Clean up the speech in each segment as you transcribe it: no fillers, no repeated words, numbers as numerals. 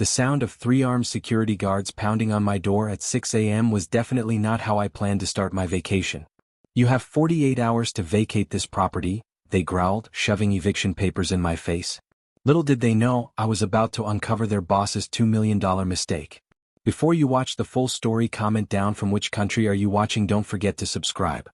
The sound of 3 armed security guards pounding on my door at 6 a.m. was definitely not how I planned to start my vacation. "You have 48 hours to vacate this property," they growled, shoving eviction papers in my face. Little did they know, I was about to uncover their boss's $2 million mistake. Before you watch the full story, comment down from which country are you watching. Don't forget to subscribe.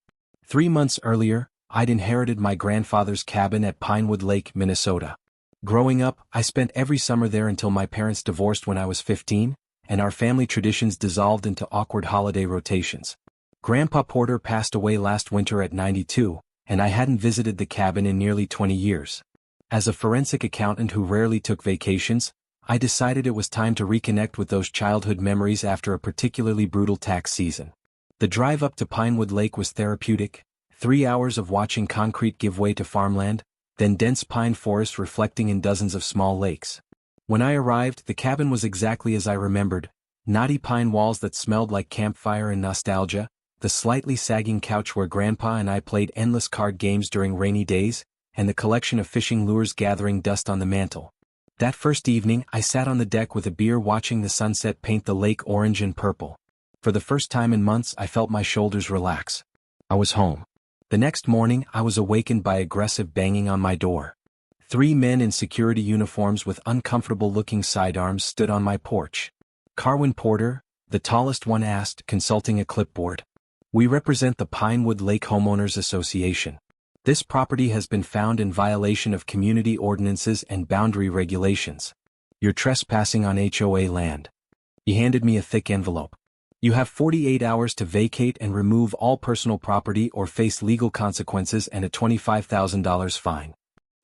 3 months earlier, I'd inherited my grandfather's cabin at Pinewood Lake, Minnesota. Growing up, I spent every summer there until my parents divorced when I was 15, and our family traditions dissolved into awkward holiday rotations. Grandpa Porter passed away last winter at 92, and I hadn't visited the cabin in nearly 20 years. As a forensic accountant who rarely took vacations, I decided it was time to reconnect with those childhood memories after a particularly brutal tax season. The drive up to Pinewood Lake was therapeutic, 3 hours of watching concrete give way to farmland, then dense pine forest reflecting in dozens of small lakes. When I arrived, the cabin was exactly as I remembered: knotty pine walls that smelled like campfire and nostalgia, the slightly sagging couch where Grandpa and I played endless card games during rainy days, and the collection of fishing lures gathering dust on the mantel. That first evening, I sat on the deck with a beer watching the sunset paint the lake orange and purple. For the first time in months, I felt my shoulders relax. I was home. The next morning, I was awakened by aggressive banging on my door. 3 men in security uniforms with uncomfortable-looking sidearms stood on my porch. "Carwin Porter," the tallest one asked, consulting a clipboard. "We represent the Pinewood Lake Homeowners Association. This property has been found in violation of community ordinances and boundary regulations. You're trespassing on HOA land." He handed me a thick envelope. "You have 48 hours to vacate and remove all personal property or face legal consequences and a $25,000 fine."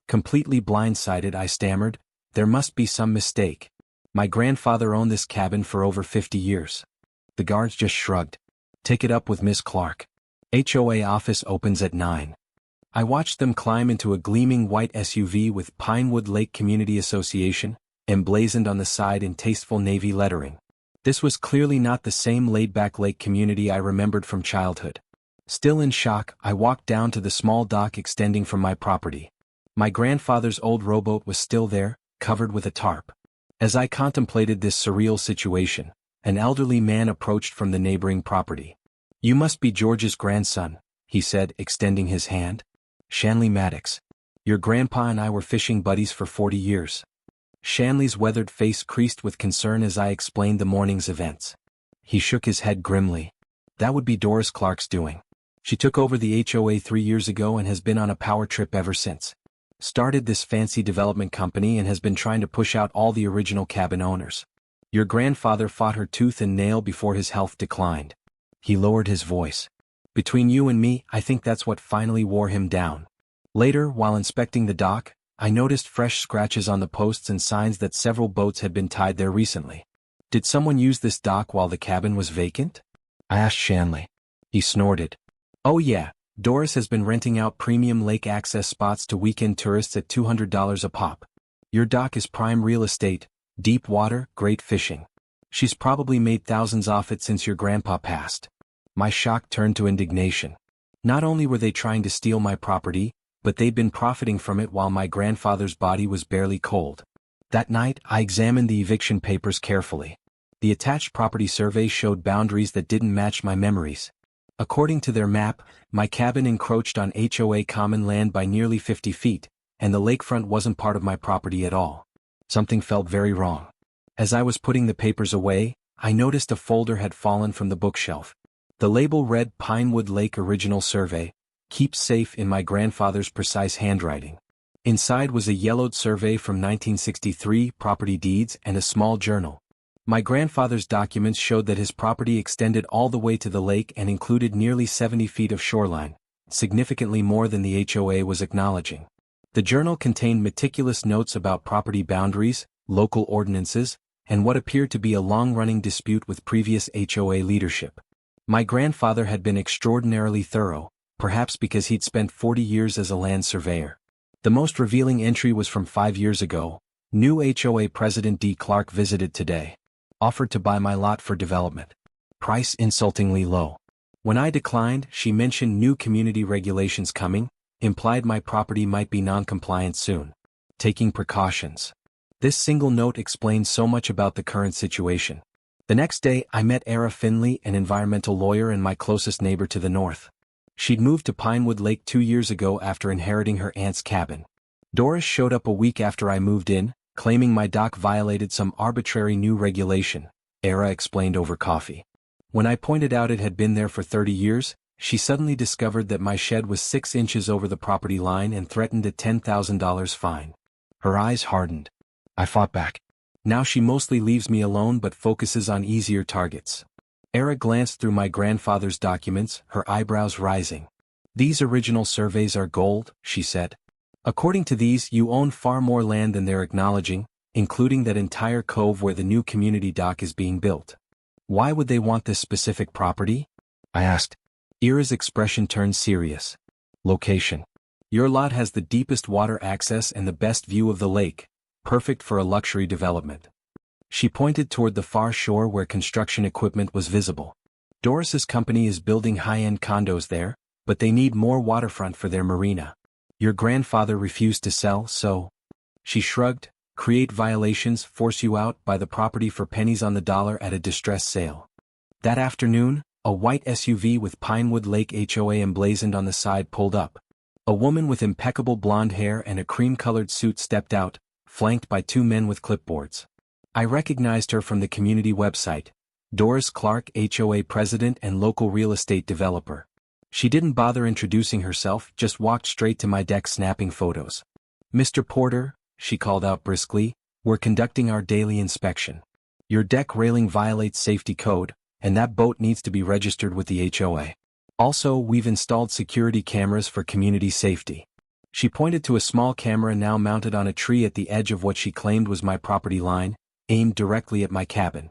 Completely blindsided, I stammered, "There must be some mistake. My grandfather owned this cabin for over 50 years. The guards just shrugged. "Take it up with Miss Clark. HOA office opens at 9. I watched them climb into a gleaming white SUV with Pinewood Lake Community Association emblazoned on the side in tasteful navy lettering. This was clearly not the same laid-back lake community I remembered from childhood. Still in shock, I walked down to the small dock extending from my property. My grandfather's old rowboat was still there, covered with a tarp. As I contemplated this surreal situation, an elderly man approached from the neighboring property. "You must be George's grandson," he said, extending his hand. "Shanley Maddox. Your grandpa and I were fishing buddies for 40 years. Shanley's weathered face creased with concern as I explained the morning's events. He shook his head grimly. "That would be Doris Clark's doing. She took over the HOA 3 years ago and has been on a power trip ever since. Started this fancy development company and has been trying to push out all the original cabin owners. Your grandfather fought her tooth and nail before his health declined." He lowered his voice. "Between you and me, I think that's what finally wore him down." Later, while inspecting the dock, I noticed fresh scratches on the posts and signs that several boats had been tied there recently. "Did someone use this dock while the cabin was vacant?" I asked Shanley. He snorted. "Oh yeah, Doris has been renting out premium lake access spots to weekend tourists at $200 a pop. Your dock is prime real estate, deep water, great fishing. She's probably made thousands off it since your grandpa passed." My shock turned to indignation. Not only were they trying to steal my property, but they'd been profiting from it while my grandfather's body was barely cold. That night, I examined the eviction papers carefully. The attached property survey showed boundaries that didn't match my memories. According to their map, my cabin encroached on HOA common land by nearly 50 feet, and the lakefront wasn't part of my property at all. Something felt very wrong. As I was putting the papers away, I noticed a folder had fallen from the bookshelf. The label read Pinewood Lake Original Survey, keep safe, in my grandfather's precise handwriting. Inside was a yellowed survey from 1963, property deeds, and a small journal. My grandfather's documents showed that his property extended all the way to the lake and included nearly 70 feet of shoreline, significantly more than the HOA was acknowledging. The journal contained meticulous notes about property boundaries, local ordinances, and what appeared to be a long-running dispute with previous HOA leadership. My grandfather had been extraordinarily thorough, perhaps because he'd spent 40 years as a land surveyor. The most revealing entry was from 5 years ago. New HOA President D. Clark visited today. Offered to buy my lot for development. Price insultingly low. When I declined, she mentioned new community regulations coming, implied my property might be non-compliant soon. Taking precautions. This single note explained so much about the current situation. The next day, I met Era Finley, an environmental lawyer and my closest neighbor to the north. She'd moved to Pinewood Lake 2 years ago after inheriting her aunt's cabin. Doris showed up a week after I moved in, claiming my dock violated some arbitrary new regulation, Era explained over coffee. When I pointed out it had been there for 30 years, she suddenly discovered that my shed was 6 inches over the property line and threatened a $10,000 fine. Her eyes hardened. I fought back. Now she mostly leaves me alone but focuses on easier targets. Era glanced through my grandfather's documents, her eyebrows rising. These original surveys are gold, she said. According to these, you own far more land than they're acknowledging, including that entire cove where the new community dock is being built. Why would they want this specific property? I asked. Era's expression turned serious. Location. Your lot has the deepest water access and the best view of the lake, perfect for a luxury development. She pointed toward the far shore where construction equipment was visible. Doris's company is building high-end condos there, but they need more waterfront for their marina. Your grandfather refused to sell, so... She shrugged. Create violations, force you out, buy the property for pennies on the dollar at a distress sale. That afternoon, a white SUV with Pinewood Lake HOA emblazoned on the side pulled up. A woman with impeccable blonde hair and a cream-colored suit stepped out, flanked by 2 men with clipboards. I recognized her from the community website, Doris Clark, HOA president and local real estate developer. She didn't bother introducing herself, just walked straight to my deck snapping photos. Mr. Porter, she called out briskly, we're conducting our daily inspection. Your deck railing violates safety code, and that boat needs to be registered with the HOA. Also, we've installed security cameras for community safety. She pointed to a small camera now mounted on a tree at the edge of what she claimed was my property line, aimed directly at my cabin.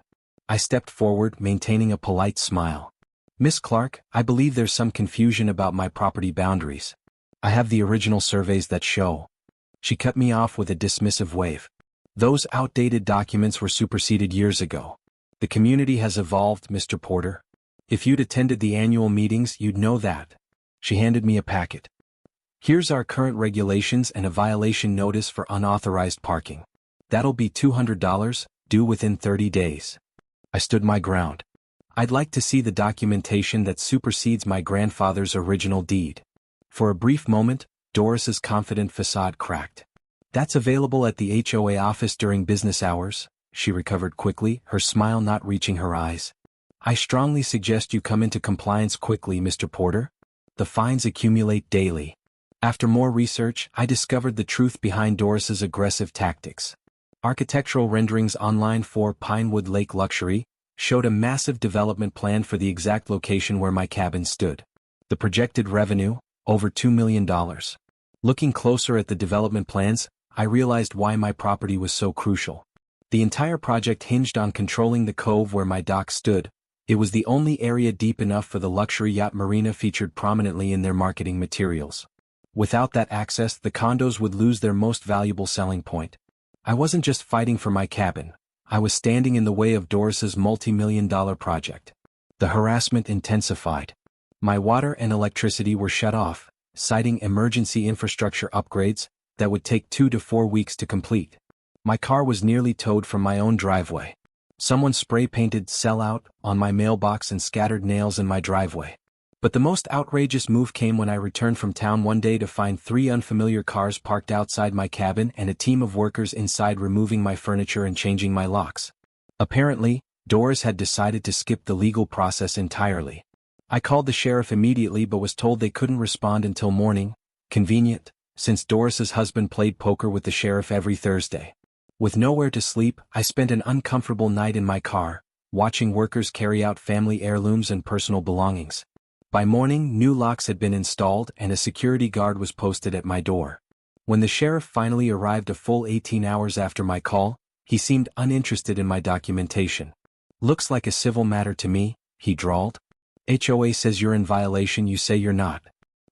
I stepped forward, maintaining a polite smile. Miss Clark, I believe there's some confusion about my property boundaries. I have the original surveys that show. She cut me off with a dismissive wave. Those outdated documents were superseded years ago. The community has evolved, Mr. Porter. If you'd attended the annual meetings, you'd know that. She handed me a packet. Here's our current regulations and a violation notice for unauthorized parking. That'll be $200, due within 30 days. I stood my ground. I'd like to see the documentation that supersedes my grandfather's original deed. For a brief moment, Doris's confident facade cracked. That's available at the HOA office during business hours, she recovered quickly, her smile not reaching her eyes. I strongly suggest you come into compliance quickly, Mr. Porter. The fines accumulate daily. After more research, I discovered the truth behind Doris's aggressive tactics. Architectural renderings online for Pinewood Lake Luxury showed a massive development plan for the exact location where my cabin stood. The projected revenue, over $2 million. Looking closer at the development plans, I realized why my property was so crucial. The entire project hinged on controlling the cove where my dock stood. It was the only area deep enough for the luxury yacht marina featured prominently in their marketing materials. Without that access, the condos would lose their most valuable selling point. I wasn't just fighting for my cabin. I was standing in the way of Doris's multi-million-dollar project. The harassment intensified. My water and electricity were shut off, citing emergency infrastructure upgrades that would take 2 to 4 weeks to complete. My car was nearly towed from my own driveway. Someone spray-painted "Sell Out" on my mailbox and scattered nails in my driveway. But the most outrageous move came when I returned from town one day to find 3 unfamiliar cars parked outside my cabin and a team of workers inside removing my furniture and changing my locks. Apparently, Doris had decided to skip the legal process entirely. I called the sheriff immediately but was told they couldn't respond until morning. Convenient, since Doris's husband played poker with the sheriff every Thursday. With nowhere to sleep, I spent an uncomfortable night in my car, watching workers carry out family heirlooms and personal belongings. By morning, new locks had been installed and a security guard was posted at my door. When the sheriff finally arrived a full 18 hours after my call, he seemed uninterested in my documentation. "Looks like a civil matter to me," he drawled. "HOA says you're in violation, you say you're not.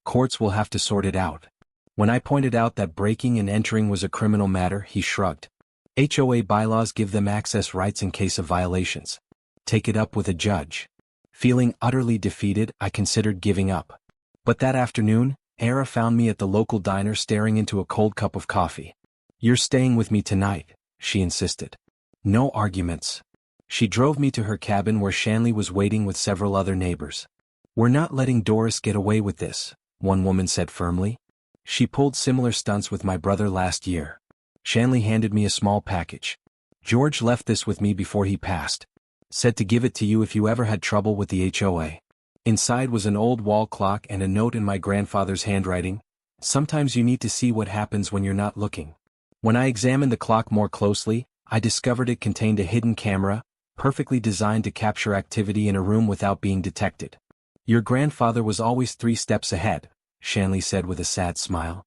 Courts will have to sort it out." When I pointed out that breaking and entering was a criminal matter, he shrugged. "HOA bylaws give them access rights in case of violations. Take it up with a judge." Feeling utterly defeated, I considered giving up. But that afternoon, Era found me at the local diner staring into a cold cup of coffee. "You're staying with me tonight," she insisted. No arguments. She drove me to her cabin where Shanley was waiting with several other neighbors. We're not letting Doris get away with this, one woman said firmly. She pulled similar stunts with my brother last year. Shanley handed me a small package. George left this with me before he passed. Said to give it to you if you ever had trouble with the HOA. Inside was an old wall clock and a note in my grandfather's handwriting. Sometimes you need to see what happens when you're not looking. When I examined the clock more closely, I discovered it contained a hidden camera, perfectly designed to capture activity in a room without being detected. Your grandfather was always 3 steps ahead, Shanley said with a sad smile.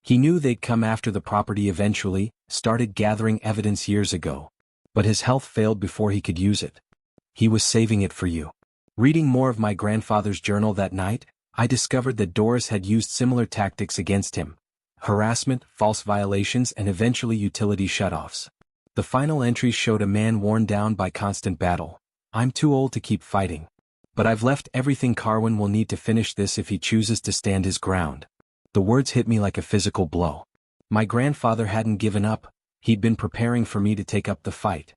He knew they'd come after the property eventually, started gathering evidence years ago. But his health failed before he could use it. He was saving it for you. Reading more of my grandfather's journal that night, I discovered that Doris had used similar tactics against him. Harassment, false violations and eventually utility shutoffs. The final entries showed a man worn down by constant battle. I'm too old to keep fighting. But I've left everything. Carwin will need to finish this if he chooses to stand his ground. The words hit me like a physical blow. My grandfather hadn't given up. He'd been preparing for me to take up the fight.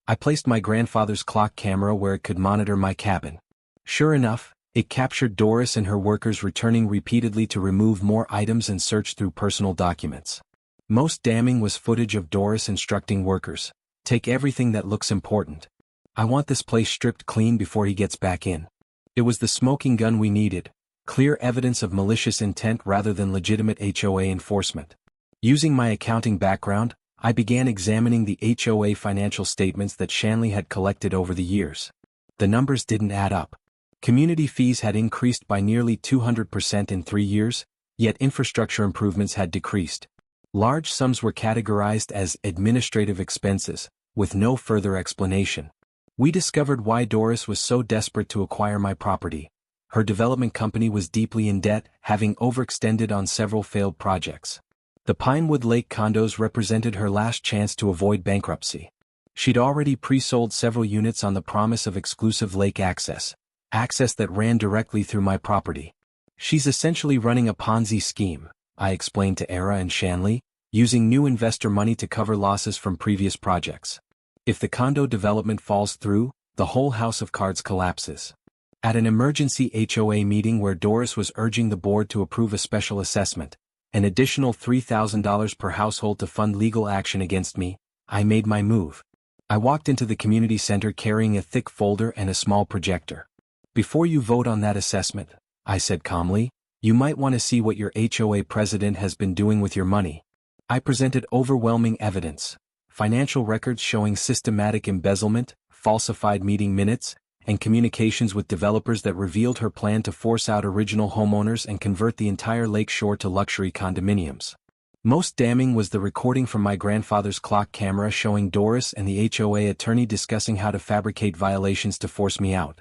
I placed my grandfather's clock camera where it could monitor my cabin. Sure enough, it captured Doris and her workers returning repeatedly to remove more items and search through personal documents. Most damning was footage of Doris instructing workers, take everything that looks important. I want this place stripped clean before he gets back in. It was the smoking gun we needed, clear evidence of malicious intent rather than legitimate HOA enforcement. Using my accounting background, I began examining the HOA financial statements that Shanley had collected over the years. The numbers didn't add up. Community fees had increased by nearly 200% in 3 years, yet infrastructure improvements had decreased. Large sums were categorized as administrative expenses, with no further explanation. We discovered why Doris was so desperate to acquire my property. Her development company was deeply in debt, having overextended on several failed projects. The Pinewood Lake condos represented her last chance to avoid bankruptcy. She'd already pre-sold several units on the promise of exclusive lake access that ran directly through my property. She's essentially running a Ponzi scheme, I explained to Era and Shanley, using new investor money to cover losses from previous projects. If the condo development falls through, the whole house of cards collapses. At an emergency HOA meeting where Doris was urging the board to approve a special assessment, an additional $3,000 per household to fund legal action against me, I made my move. I walked into the community center carrying a thick folder and a small projector. Before you vote on that assessment, I said calmly, you might want to see what your HOA president has been doing with your money. I presented overwhelming evidence, financial records showing systematic embezzlement, falsified meeting minutes, and communications with developers that revealed her plan to force out original homeowners and convert the entire lake shore to luxury condominiums. Most damning was the recording from my grandfather's clock camera showing Doris and the HOA attorney discussing how to fabricate violations to force me out.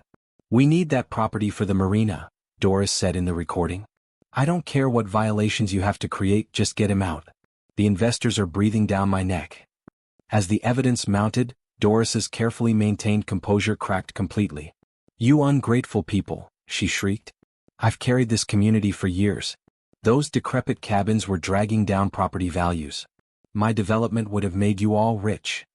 We need that property for the marina, Doris said in the recording. I don't care what violations you have to create, just get him out. The investors are breathing down my neck. As the evidence mounted, Doris's carefully maintained composure cracked completely. You ungrateful people, she shrieked. I've carried this community for years. Those decrepit cabins were dragging down property values. My development would have made you all rich.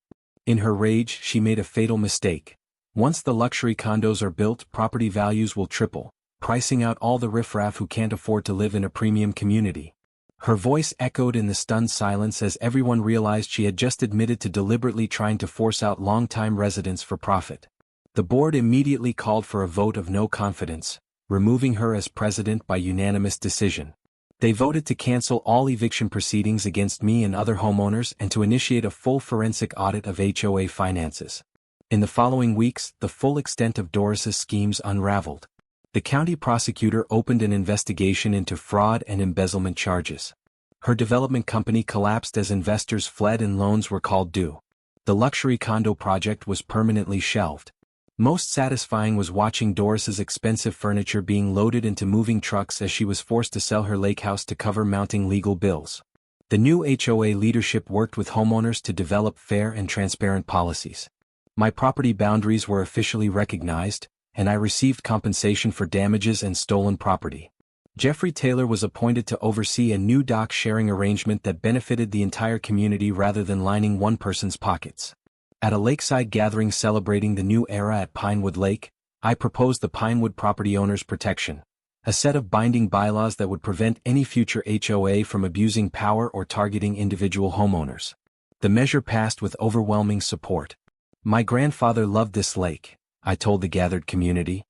In her rage, she made a fatal mistake. Once the luxury condos are built, property values will triple, pricing out all the riffraff who can't afford to live in a premium community. Her voice echoed in the stunned silence as everyone realized she had just admitted to deliberately trying to force out long-time residents for profit. The board immediately called for a vote of no confidence, removing her as president by unanimous decision. They voted to cancel all eviction proceedings against me and other homeowners and to initiate a full forensic audit of HOA finances. In the following weeks, the full extent of Doris's schemes unraveled. The county prosecutor opened an investigation into fraud and embezzlement charges. Her development company collapsed as investors fled and loans were called due. The luxury condo project was permanently shelved. Most satisfying was watching Doris's expensive furniture being loaded into moving trucks as she was forced to sell her lake house to cover mounting legal bills. The new HOA leadership worked with homeowners to develop fair and transparent policies. My property boundaries were officially recognized, and I received compensation for damages and stolen property. Jeffrey Taylor was appointed to oversee a new dock sharing arrangement that benefited the entire community rather than lining one person's pockets. At a lakeside gathering celebrating the new era at Pinewood Lake, I proposed the Pinewood Property Owners Protection, a set of binding bylaws that would prevent any future HOA from abusing power or targeting individual homeowners. The measure passed with overwhelming support. My grandfather loved this lake, I told the gathered community.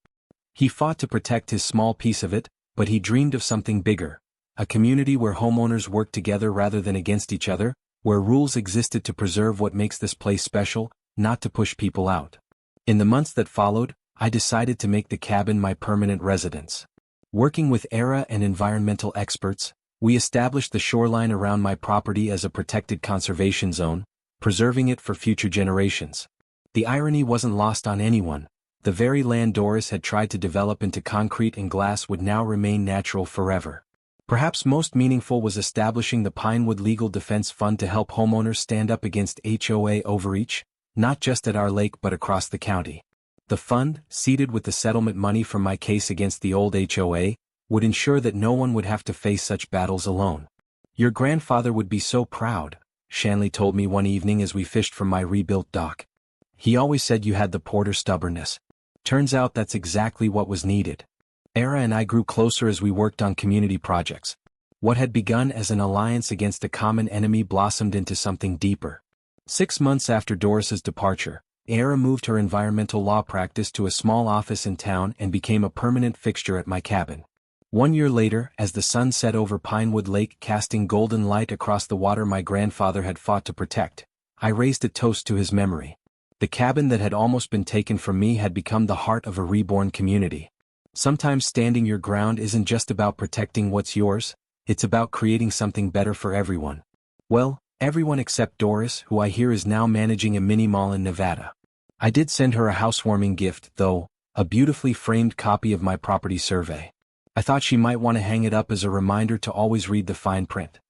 He fought to protect his small piece of it, but he dreamed of something bigger, a community where homeowners worked together rather than against each other, where rules existed to preserve what makes this place special, not to push people out. In the months that followed, I decided to make the cabin my permanent residence. Working with ERA and environmental experts, we established the shoreline around my property as a protected conservation zone, preserving it for future generations. The irony wasn't lost on anyone. The very land Doris had tried to develop into concrete and glass would now remain natural forever. Perhaps most meaningful was establishing the Pinewood Legal Defense Fund to help homeowners stand up against HOA overreach, not just at our lake but across the county. The fund, seeded with the settlement money from my case against the old HOA, would ensure that no one would have to face such battles alone. Your grandfather would be so proud, Shanley told me one evening as we fished from my rebuilt dock. He always said you had the Porter stubbornness. Turns out that's exactly what was needed. ERA and I grew closer as we worked on community projects. What had begun as an alliance against a common enemy blossomed into something deeper. 6 months after Doris's departure, ERA moved her environmental law practice to a small office in town and became a permanent fixture at my cabin. 1 year later, as the sun set over Pinewood Lake casting golden light across the water my grandfather had fought to protect, I raised a toast to his memory. The cabin that had almost been taken from me had become the heart of a reborn community. Sometimes standing your ground isn't just about protecting what's yours, it's about creating something better for everyone. Well, everyone except Doris, who I hear is now managing a mini mall in Nevada. I did send her a housewarming gift, though, a beautifully framed copy of my property survey. I thought she might want to hang it up as a reminder to always read the fine print.